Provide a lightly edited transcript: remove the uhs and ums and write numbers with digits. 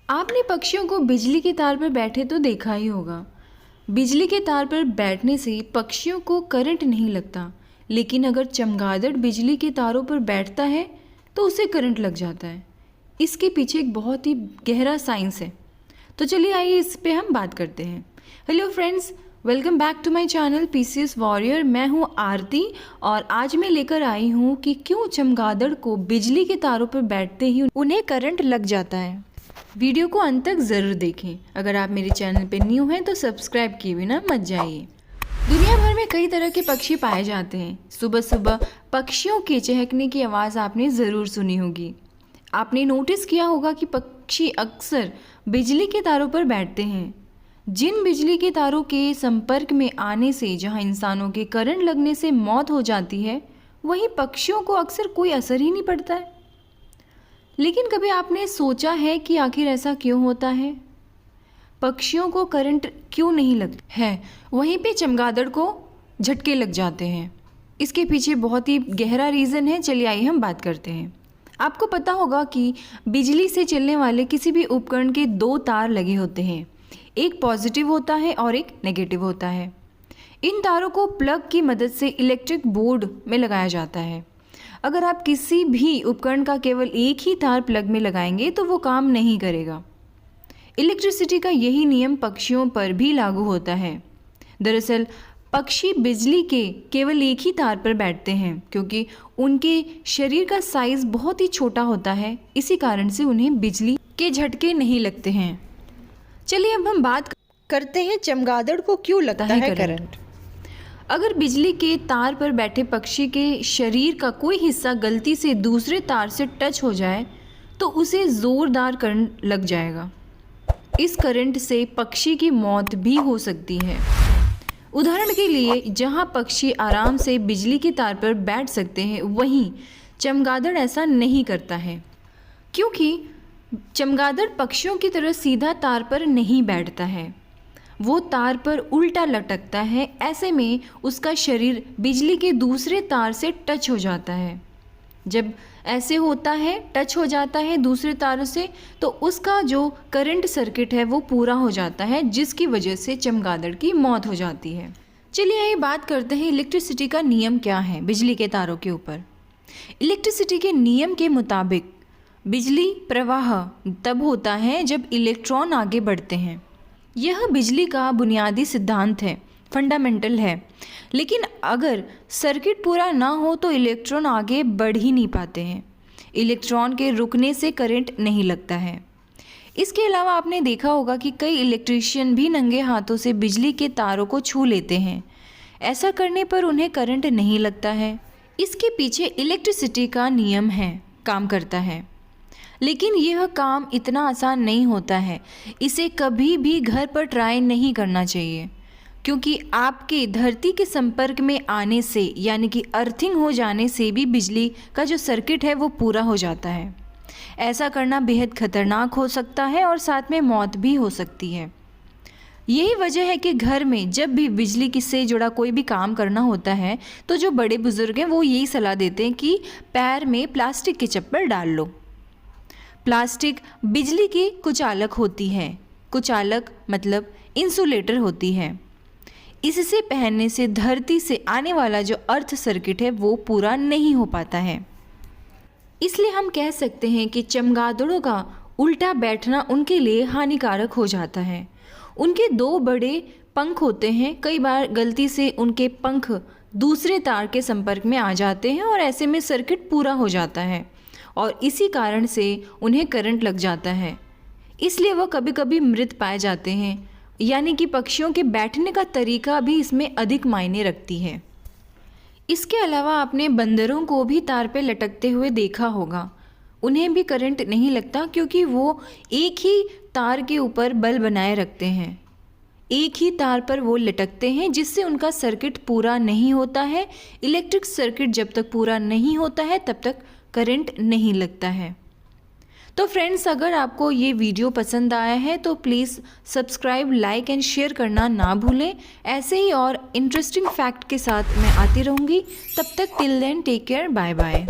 आपने पक्षियों को बिजली के तार पर बैठे तो देखा ही होगा। बिजली के तार पर बैठने से पक्षियों को करंट नहीं लगता, लेकिन अगर चमगादड़ बिजली के तारों पर बैठता है तो उसे करंट लग जाता है। इसके पीछे एक बहुत ही गहरा साइंस है। तो चलिए आइए इस पे हम बात करते हैं। Hello friends, welcome back to my channel PCS warrior. मैं हूँ आरती और आज मैं लेकर आई हूँ कि क्यों चमगादड़ को बिजली के तारों पर बैठते ही उन्हें करंट लग जाता है। वीडियो को अंत तक ज़रूर देखें। अगर आप मेरे चैनल पर न्यू हैं तो सब्सक्राइब किए बिना मत जाइए। दुनिया भर में कई तरह के पक्षी पाए जाते हैं। सुबह सुबह पक्षियों के चहकने की आवाज़ आपने ज़रूर सुनी होगी। आपने नोटिस किया होगा कि पक्षी अक्सर बिजली के तारों पर बैठते हैं। जिन बिजली के तारों के संपर्क में आने से जहां इंसानों के करंट लगने से मौत हो जाती है, वहीं पक्षियों को अक्सर कोई असर ही नहीं पड़ता है। लेकिन कभी आपने सोचा है कि आखिर ऐसा क्यों होता है? पक्षियों को करंट क्यों नहीं लगता है, वहीं पे चमगादड़ को झटके लग जाते हैं? इसके पीछे बहुत ही गहरा रीज़न है। चलिए आइए हम बात करते हैं। आपको पता होगा कि बिजली से चलने वाले किसी भी उपकरण के दो तार लगे होते हैं, एक पॉजिटिव होता है और एक नेगेटिव होता है। इन तारों को प्लग की मदद से इलेक्ट्रिक बोर्ड में लगाया जाता है। अगर आप किसी भी उपकरण का केवल एक ही तार प्लग में लगाएंगे तो वो काम नहीं करेगा। इलेक्ट्रिसिटी का यही नियम पक्षियों पर भी लागू होता है। दरअसल पक्षी बिजली के केवल एक ही तार पर बैठते हैं क्योंकि उनके शरीर का साइज़ बहुत ही छोटा होता है। इसी कारण से उन्हें बिजली के झटके नहीं लगते हैं। चलिए अब हम बात करते हैं चमगादड़ को क्यों लगता है करंट। अगर बिजली के तार पर बैठे पक्षी के शरीर का कोई हिस्सा गलती से दूसरे तार से टच हो जाए तो उसे ज़ोरदार करंट लग जाएगा। इस करंट से पक्षी की मौत भी हो सकती है। उदाहरण के लिए, जहां पक्षी आराम से बिजली के तार पर बैठ सकते हैं, वहीं चमगादड़ ऐसा नहीं करता है, क्योंकि चमगादड़ पक्षियों की तरह सीधा तार पर नहीं बैठता है। वो तार पर उल्टा लटकता है। ऐसे में उसका शरीर बिजली के दूसरे तार से टच हो जाता है। जब ऐसे होता है, टच हो जाता है दूसरे तार से, तो उसका जो करंट सर्किट है वो पूरा हो जाता है, जिसकी वजह से चमगादड़ की मौत हो जाती है। चलिए ये बात करते हैं इलेक्ट्रिसिटी का नियम क्या है बिजली के तारों के ऊपर। इलेक्ट्रिसिटी के नियम के मुताबिक बिजली प्रवाह तब होता है जब इलेक्ट्रॉन आगे बढ़ते हैं। यह बिजली का बुनियादी सिद्धांत है, फंडामेंटल है। लेकिन अगर सर्किट पूरा ना हो तो इलेक्ट्रॉन आगे बढ़ ही नहीं पाते हैं। इलेक्ट्रॉन के रुकने से करंट नहीं लगता है। इसके अलावा आपने देखा होगा कि कई इलेक्ट्रीशियन भी नंगे हाथों से बिजली के तारों को छू लेते हैं। ऐसा करने पर उन्हें करंट नहीं लगता है। इसके पीछे इलेक्ट्रिसिटी का नियम है, काम करता है। लेकिन यह काम इतना आसान नहीं होता है। इसे कभी भी घर पर ट्राई नहीं करना चाहिए, क्योंकि आपके धरती के संपर्क में आने से, यानी कि अर्थिंग हो जाने से भी बिजली का जो सर्किट है वो पूरा हो जाता है। ऐसा करना बेहद खतरनाक हो सकता है और साथ में मौत भी हो सकती है। यही वजह है कि घर में जब भी बिजली से जुड़ा कोई भी काम करना होता है तो जो बड़े बुजुर्ग हैं वो यही सलाह देते हैं कि पैर में प्लास्टिक की चप्पल डाल लो। प्लास्टिक बिजली की कुचालक होती है। कुचालक मतलब इंसुलेटर होती है। इससे पहनने से धरती से आने वाला जो अर्थ सर्किट है वो पूरा नहीं हो पाता है। इसलिए हम कह सकते हैं कि चमगादड़ों का उल्टा बैठना उनके लिए हानिकारक हो जाता है। उनके दो बड़े पंख होते हैं। कई बार गलती से उनके पंख दूसरे तार के संपर्क में आ जाते हैं और ऐसे में सर्किट पूरा हो जाता है और इसी कारण से उन्हें करंट लग जाता है। इसलिए वह कभी कभी मृत पाए जाते हैं। यानी कि पक्षियों के बैठने का तरीका भी इसमें अधिक मायने रखती है। इसके अलावा आपने बंदरों को भी तार पे लटकते हुए देखा होगा। उन्हें भी करंट नहीं लगता, क्योंकि वो एक ही तार के ऊपर बल बनाए रखते हैं। एक ही तार पर वो लटकते हैं, जिससे उनका सर्किट पूरा नहीं होता है। इलेक्ट्रिक सर्किट जब तक पूरा नहीं होता है तब तक करंट नहीं लगता है। तो फ्रेंड्स, अगर आपको ये वीडियो पसंद आया है तो please subscribe, like and share करना ना भूलें। ऐसे ही और इंटरेस्टिंग फैक्ट के साथ मैं आती रहूँगी। तब तक till then take care, bye bye.